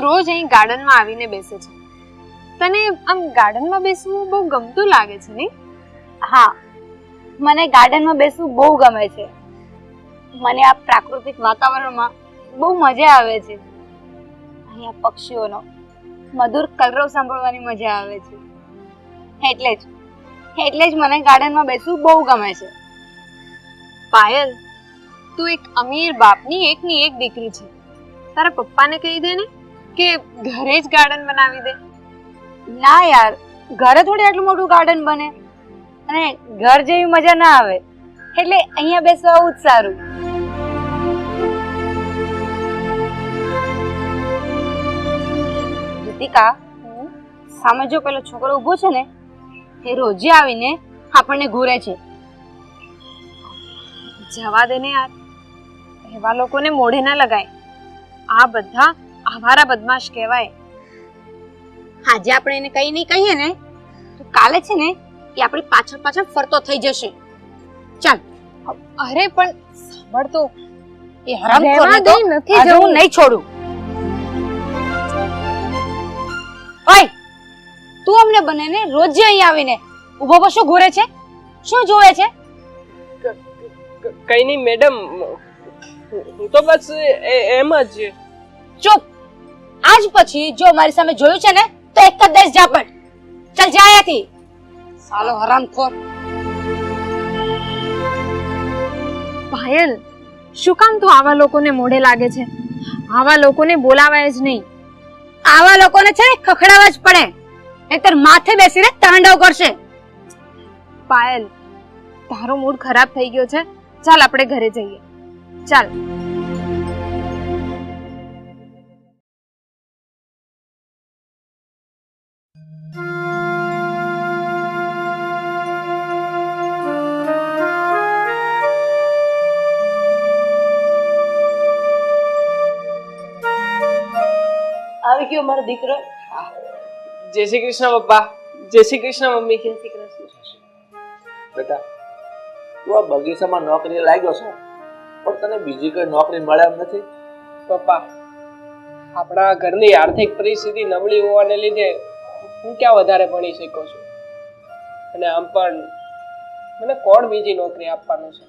રોજ અહીં ગાર્ડનમાં આવીને બેસે છે. તને આમ ગાર્ડનમાં બેસવું બહુ ગમતું લાગે છે ને? હા, મને ગાર્ડનમાં બેસવું બહુ ગમે છે. મને આ પ્રાકૃતિક વાતાવરણમાં બહુ મજા આવે છે. અહીંયા પક્ષીઓનો મધુર કલરવ સાંભળવાની મજા આવે છે. એટલે જ મને ગાર્ડનમાં બેસવું બહુ ગમે છે. પાયલ, તું એક અમીર બાપની એકની એક દીકરી છે. તારા પપ્પાને કહી દે ને કે ઘરે જ ગાર્ડન બનાવી દે. ના યાર, ઘરે થોડી આટલું મોટું ગાર્ડન બને, અને ઘર જેવી મજા ના આવે. એટલે અહીંયા બેસવા આવું જ સારું. રીતિકા, સામે જો પેલો છોકરો ઊભો છે ને, એ રોજે આવીને આપણને ઘૂરે છે. જવા દે ને યાર, એવા લોકોને મોઢે ના લગાય. આ બધા આવારા બદમાશ કહેવાય. આજે આપણે એને કઈ નહીં કહીએ ને, તો કાલે છે ને એ આપણી પાછળ પાછળ ફરતો થઈ જશે. ચાલ. અરે પણ સાંભળ તો, એ હરામખોર નથી જવું. હું નહીં છોડું. ઓય, તું અમને બંનેને રોજ અહીં આવીને ઊભો પર શું ઘૂરે છે? શું જોવે છે? કઈ નહીં મેડમ, હું તો બસ એમ જ. ચૂપ. આજ પછી જો મારી સામે જોયું છે ને તો એક જ દેશ ઝાપટ. ચાલ જા અહીંયાથી. સાલો હરામખોર. પાયલ, શું કામ તું આવા લોકોને મોઢે લાગે છે? આવા લોકોને બોલાવાય જ નહીં. આવા લોકોને છે ને ખખડાવા જ પડે, નહીતર માથે બેસીને તાંડવ કરશે. પાયલ, તારો મૂડ ખરાબ થઈ ગયો છે. ચાલ આપણે ઘરે જઈએ. ચાલ. આવી ગયો મારો દીકરો. જય શ્રી કૃષ્ણ પપ્પા. જય શ્રી કૃષ્ણ મમ્મી. જય શ્રી કૃષ્ણ. બેટા, તું આ બગીચામાં નોકરી લાગ્યો છો, પણ તને બીજી કોઈ નોકરી મળે એમ નથી? પપ્પા, આપણા ઘરની આર્થિક પરિસ્થિતિ નબળી હોવાને લીધે હું ક્યાં વધારે ભણી શક્યો છું. અને આમ પણ મને કોણ બીજી નોકરી આપવાનું છે?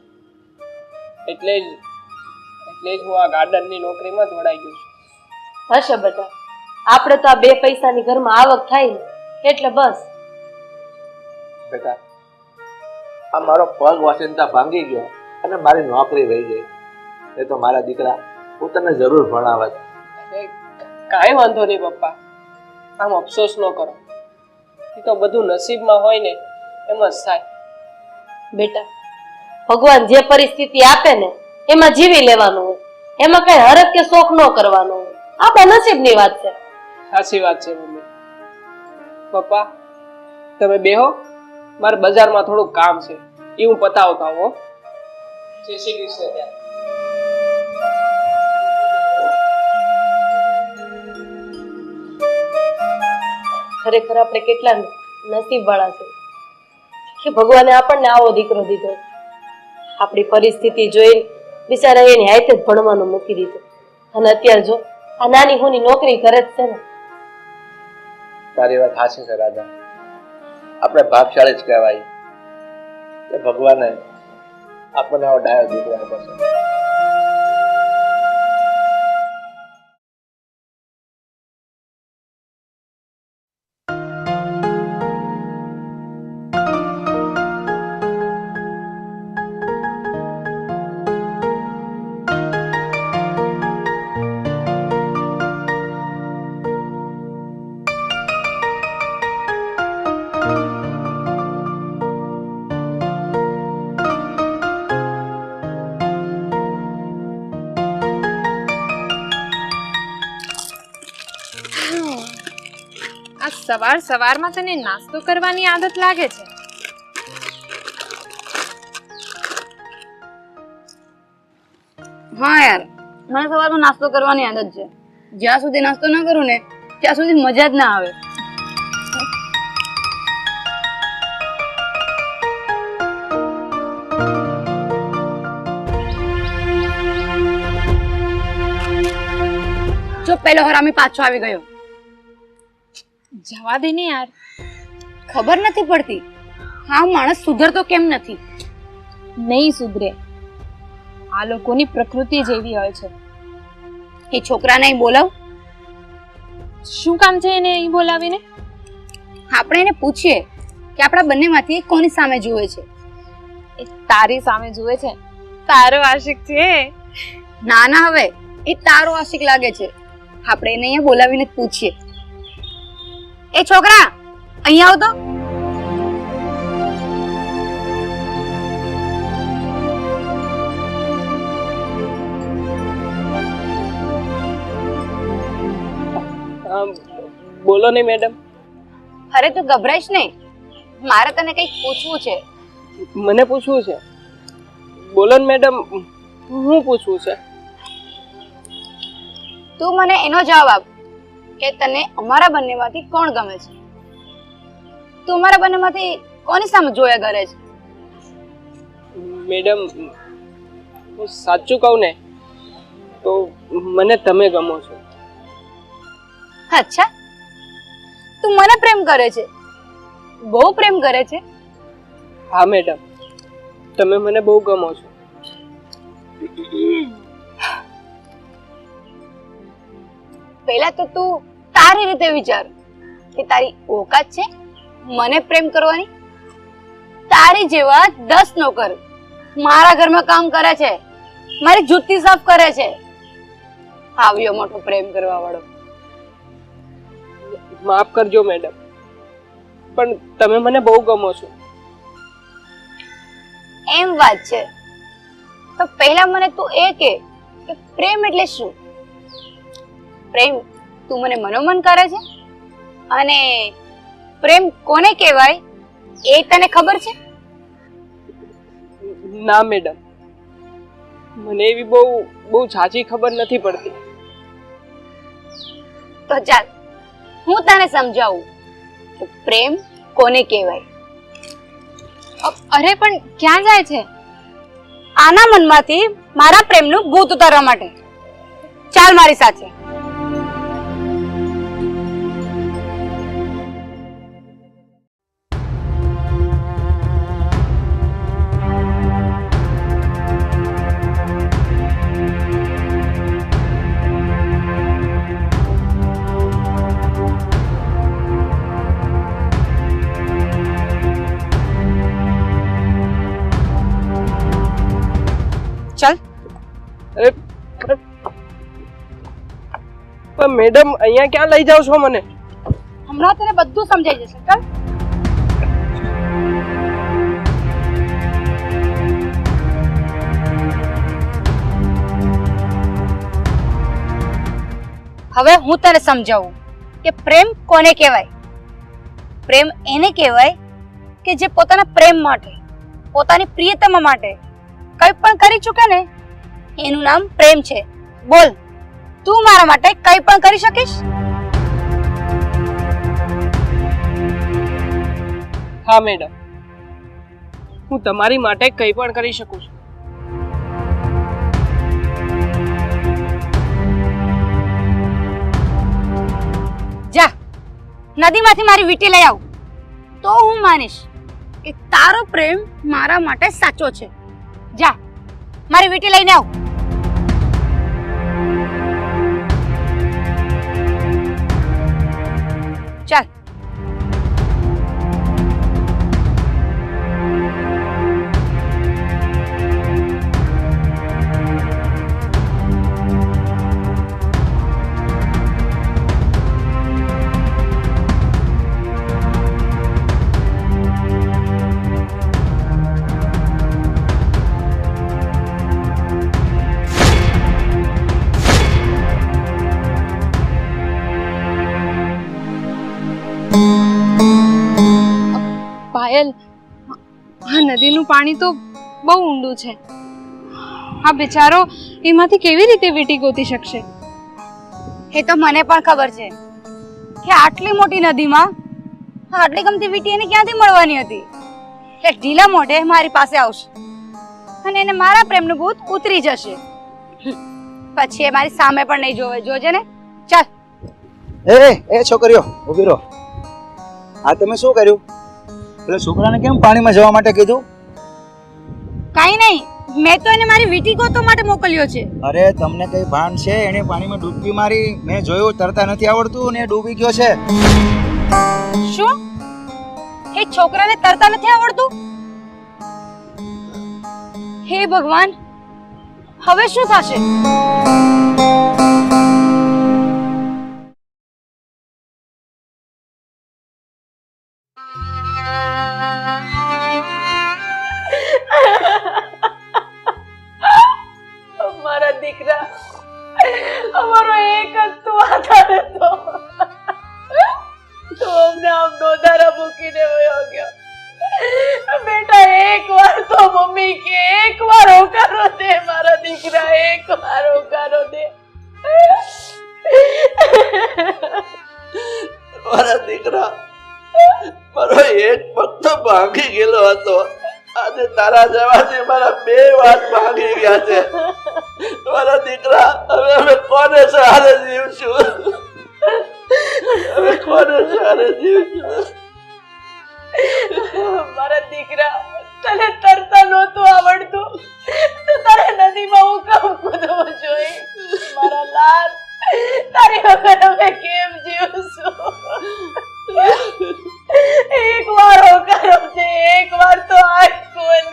એટલે જ હું આ ગાર્ડનની નોકરીમાં જોડાઈ ગયો છું. હશે બેટા, આપણે તો આ બે પૈસાની ઘરમાં આવક થાય ને એટલે બસ. બેટા, આ મારો પગ વાસિંતા ભાંગી ગયો અને મારી નોકરી વહી ગઈ. એ તો મારા દીકરા, હું તને જરૂર ભણાવત. કાંઈ વાંધો નહીં પપ્પા, આમ અફસોસ ન કરો. એ તો બધું નસીબમાં હોય ને એમ જ થાય. બેટા, ભગવાન જે પરિસ્થિતિ આપે ને એમાં જીવી લેવાનું હોય, એમાં કઈ હરખ કે શોખ ન કરવાનો હોય. આ નસીબની વાત છે. સાચી વાત છે મમ્મી. પપ્પા, તમે બેહો, મારે બજારમાં થોડુંક કામ છે, એ હું પતાવતા હો. જય શ્રી કૃષ્ણ. ત્યાં ખરેખર આપણે કેટલા નસીબ વાળા છે કે ભગવાને આપણને આવો દીકરો દીધો. આપણી પરિસ્થિતિ જોઈ બિચારા એની હાથે જ ભણવાનું મૂકી દીધું, અને અત્યારે જો આ નાની હોની નોકરી કરે જ છે ને. તારી વાત સાચી છે રાજા. આપણે ભાગશાળી જ કહેવાય કે ભગવાને આપણને આવો ડાયો દીકરો આપ્યો છે. સવાર સવારમાં તને નાસ્તો કરવાની આદત લાગે છે? હા યાર, મને સવારમાં નાસ્તો કરવાની આદત છે. જ્યાં સુધી નાસ્તો ના કરું ને ત્યાં સુધી મજા જ ના આવે. જો પેલો હરામી પાછો આવી ગયો. જવા દે ને યાર. ખબર નથી પડતી હા માણસ સુધરતો કેમ નથી. નહીં સુધરે. આ લોકોની પ્રકૃતિ જેવી હોય છે. એ છોકરાને અહીં બોલાવ. શું કામ છે એને અહીં બોલાવીને? આપણે એને પૂછીએ કે આપણા બંનેમાંથી કોની સામે જુએ છે. એ તારી સામે જુએ છે. તારો આશિક છે. ના ના હવે એ તારો આશિક લાગે છે. આપણે એને અહીંયા બોલાવીને જ પૂછીએ. એ છોકરા અહીંયા આવ તો. બોલો ને મેડમ. અરે તું ગભરાઈશ નહીં, મારે તને કંઈક પૂછવું છે. મને પૂછવું છે? બોલો ને મેડમ, હું પૂછવું છે? તું મને એનો જવાબ આપ કે તને અમારા બંનેમાંથી કોણ ગમે છે. તું અમારા બંનેમાંથી કોની સામે જોયા કરે છે. મેડમ, હું સાચું કહું ને તો મને તમે ગમો છો. અચ્છા, તું મને પ્રેમ કરે છે? બહુ પ્રેમ કરે છે? હા મેડમ, તમે મને બહુ ગમો છો. પહેલા તો તું તારી રીતે વિચાર કે તારી ઓકાત છે મને પ્રેમ કરવાની. તારી જેવા 10 નોકર મારા ઘરમાં કામ કરે છે, મારી જૂતી સાફ કરે છે. આવ્યો મોટો પ્રેમ કરવા વાળો. માફ કરજો મેડમ, પણ તમે મને બહુ ગમો છો. એમ વાત છે તો પહેલા મને તું એ કે પ્રેમ એટલે શું. પ્રેમ તું મને મનોમન કરે છે અને પ્રેમ કોને કહેવાય એ તને ખબર છે? ના મેડમ, મને એવી બહુ ઝાઝી ખબર નથી પડતી. તો ચાલ હું તને સમજાવું કે પ્રેમ કોને કહેવાય. અરે પણ ક્યાં જાય છે? આના મનમાંથી મારા પ્રેમનું ભૂત ઉતારવા માટે. ચાલ મારી સાથે. ચાલ. અરે પણ મેડમ, અહીંયા ક્યાં લઈ જાવ છો મને? હમણાં તને બધું સમજાઈ જશે. ચાલ. હવે હું તને સમજાવું કે પ્રેમ કોને કહેવાય. પ્રેમ એને કહેવાય કે જે પોતાના પ્રેમ માટે, પોતાની પ્રિયતમા માટે કંઈ પણ કરી ચૂકે ને એનું નામ પ્રેમ છે. બોલ, તું મારા માટે કંઈ પણ કરી શકીશ? હા મેડમ, હું તમારી માટે કંઈ પણ કરી શકું છું. જા નદીમાંથી મારી વીંટી લઈ આવ તો હું માનીશ કે તારો પ્રેમ મારા માટે સાચો છે. જા મારી વીંટી લઈને આવ. ચાલ. પાયલ, આ નદીનું પાણી તો બહુ ઊંડું છે. આ બિચારો એમાંથી કેવી રીતે વીંટી ગોતી શકશે? એ તો મને પણ ખબર છે કે આટલી મોટી નદીમાં આટલી ગમતી વીંટી એને ક્યાંથી મળવાની હતી. એટલે ઢીલા મોઢે મારી પાસે આવશે અને એને મારા પ્રેમનું ભૂત ઉતરી જશે. પછી એ મારી સામે પણ નહીં જોવે. જોજે ને. ચાલ. એ છોકરીઓ ઊભી રહો. આ તમે શું કર્યું? પેલા છોકરાને કેમ પાણીમાં જવા માટે કીધું? કાઈ નહીં, મેં તો એને મારી વીટી ગોતવા માટે મોકલ્યો છે. અરે તમને કઈ ભાન છે? એને પાણીમાં ડૂબકી મારી, મેં જોયું, તરતા નથી આવડતું ને ડૂબી ગયો છે. શું? એ છોકરાને તરતા નથી આવડતું? હે ભગવાન, હવે શું થશે? મારા દીકરા, અમારો એક જ તું આધાર હતો. તો અમને આમ નોધારા મૂકીને વયો ગયો. બેટા, એક વાર તો મમ્મી કે એક વાર હોકારો દે મારા દીકરા, એક વાર હોકારો દે. મારા દીકરા, મારો એક પગ તો ભાંગી ગયેલો હતો. આજે તારા જવાથી મારા 2 વાત ભાંગી ગયા છે. મારા દીકરા, હવે અમે કોને સહારે જીવશું? હવે કોને સહારે જીવશું? મારા દીકરા, તને તરતા નહોતું આવડતું તો તારે નદીમાં હું કામ કૂદવું જોઈએ? મારા લાલ, તારી વગર અમે કેમ જીવશું? એક વાર હોકારો દે, એક વાર તો આંખ ખોલ.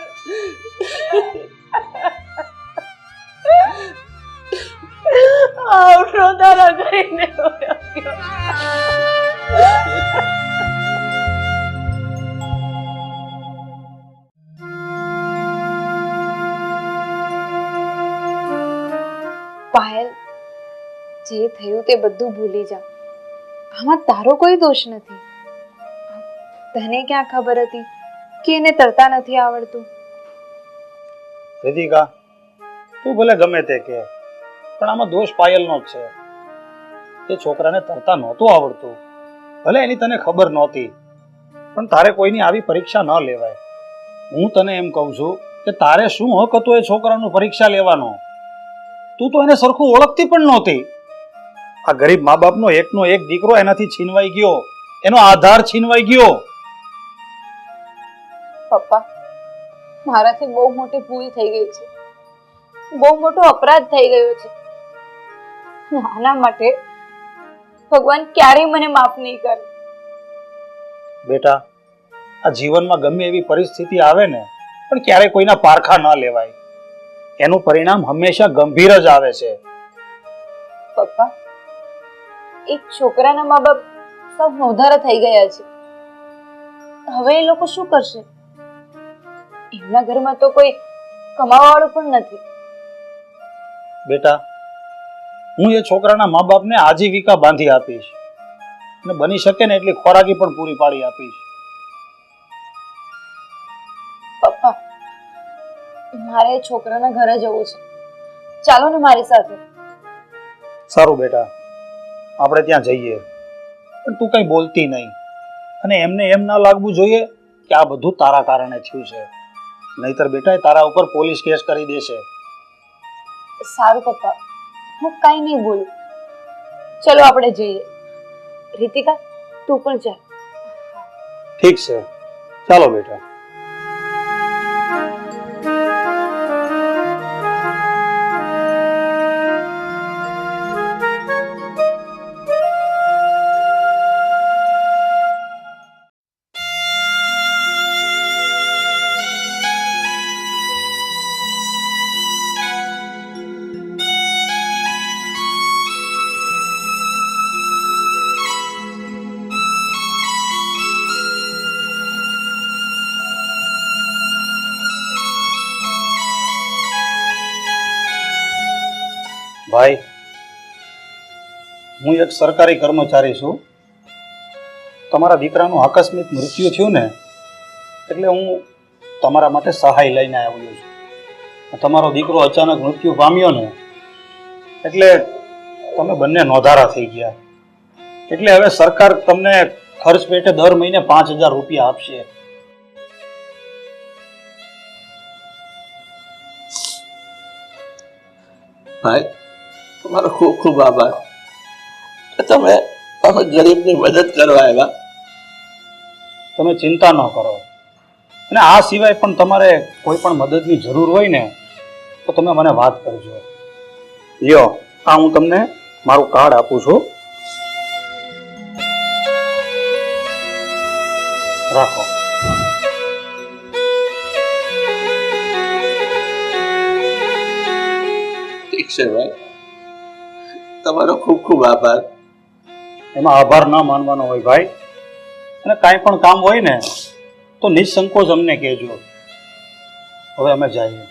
આવડો તારા કરીને વયો ગયો. પાયલ, જે થયું તે બધું ભૂલી જા. આમાં તારો કોઈ દોષ નથી. તને ક્યાં ખબર હતી કે એને તરતા નથી આવડતું? રીતિકા, તું ભલે ગમે તે કે, પણ આમાં દોષ પાયલનો જ છે. એ છોકરાને તરતા નહોતું આવડતું, ભલે એની તને ખબર નહોતી, પણ તારે કોઈની આવી પરીક્ષા ન લેવાય. હું તને એમ કહું છું કે તારે શું હક હતો એ છોકરાનું પરીક્ષા લેવાનો? તું તો એને સરખું ઓળખતી પણ નહોતી. આ ગરીબ મા બાપનો એકનો એક દીકરો એનાથી છીનવાઈ ગયો, એનો આધાર છીનવાઈ ગયો. પપ્પા, મારાથી બહુ મોટી ભૂલ થઈ ગઈ છે, બહુ મોટો અપરાધ થઈ ગયો છે. આના માટે ભગવાન ક્યારેય મને માફ નહીં કરે. બેટા, આ જીવનમાં ગમે એવી પરિસ્થિતિ આવે ને, પણ ક્યારેય કોઈના પારખા ન લેવાય. એનું પરિણામ હંમેશા ગંભીર જ આવે છે. પપ્પા, એક છોકરાના મા બાપ સૌ નોધારા થઈ ગયા છે. હવે એ લોકો શું કરશે? એમના ઘરમાં તો કોઈ કમાવાવાળું પણ નથી. બેટા, હું એ છોકરાના મા બાપને આજીવિકા બાંધી આપીશ અને બની શકે ને એટલી ખોરાકી પણ પૂરી પાડી આપીશ. પપ્પા, મારે એ છોકરાના ઘરે જવું છે, ચાલો ને મારી સાથે. સારું બેટા, આપણે ત્યાં જઈએ, પણ તું કઈ બોલતી નહીં. અને એમને એમ ના લાગવું જોઈએ કે આ બધું તારા કારણે થયું છે. નહીતર બેટા એ તારા ઉપર પોલીસ કેસ કરી દેશે. સારું પપ્પા, હું કાંઈ નહીં બોલું. ચલો આપણે જઈએ. રીતિકા, તું પણ ચાલ. ઠીક છે, ચાલો બેટા. ભાઈ, હું એક સરકારી કર્મચારી છું. તમારા દીકરાનું આકસ્મિક મૃત્યુ થયું ને, એટલે હું તમારા માટે સહાય લઈને આવ્યો છું. તમારો દીકરો અચાનક મૃત્યુ પામ્યો ને, એટલે તમે બંને નોધારા થઈ ગયા. એટલે હવે સરકાર તમને ખર્ચ પેટે દર મહિને 5,000 રૂપિયા આપશે. ભાઈ, તમારો ખૂબ ખૂબ આભાર કે તમે અમે ગરીબની મદદ કરવા આવ્યા. તમે ચિંતા ન કરો. અને આ સિવાય પણ તમારે કોઈ પણ મદદની જરૂર હોય ને તો તમે મને વાત કરજો. લ્યો, આ હું તમને મારું કાર્ડ આપું છું, રાખો. ઠીક છે ભાઈ, તમારો ખૂબ ખૂબ આભાર. એમાં આભાર ના માનવાનો હોય ભાઈ. અને કાંઈ પણ કામ હોય ને તો નિસંકોચ અમને કહેજો. હવે અમે જઈએ.